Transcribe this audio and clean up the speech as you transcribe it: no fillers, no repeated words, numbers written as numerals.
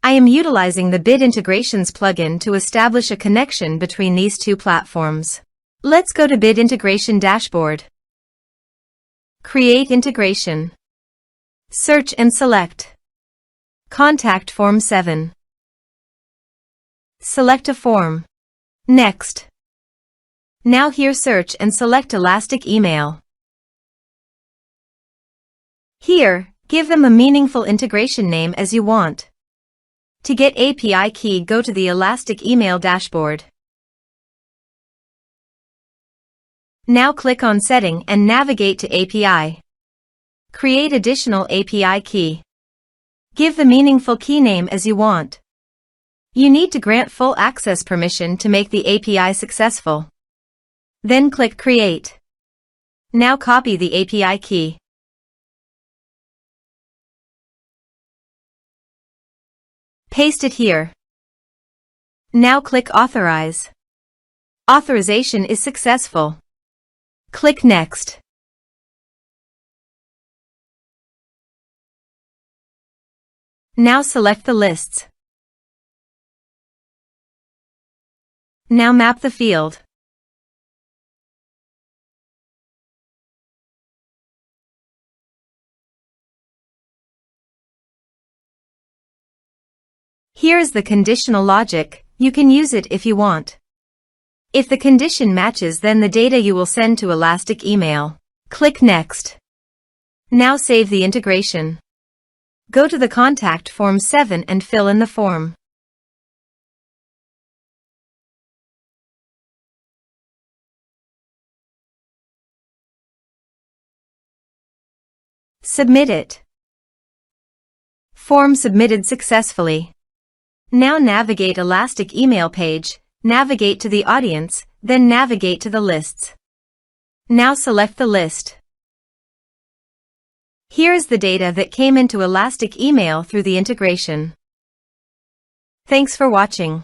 I am utilizing the Bid Integrations plugin to establish a connection between these two platforms. Let's go to Bid Integration Dashboard. Create Integration. Search and select Contact Form 7. Select a form. Next. Now here search and select Elastic Email. Here, give them a meaningful integration name as you want. To get API key, go to the Elastic Email dashboard. Now click on Setting and navigate to API. Create additional API key. Give the meaningful key name as you want. You need to grant full access permission to make the API successful. Then click Create. Now copy the API key. Paste it here. Now click Authorize. Authorization is successful. Click Next. Now select the lists. Now map the field. Here is the conditional logic. You can use it if you want. If the condition matches, then the data you will send to Elastic Email. Click Next. Now save the integration. Go to the Contact Form 7 and fill in the form. Submit it. Form submitted successfully. Now navigate Elastic Email page, navigate to the audience, then navigate to the lists. Now select the list. Here is the data that came into Elastic Email through the integration. Thanks for watching.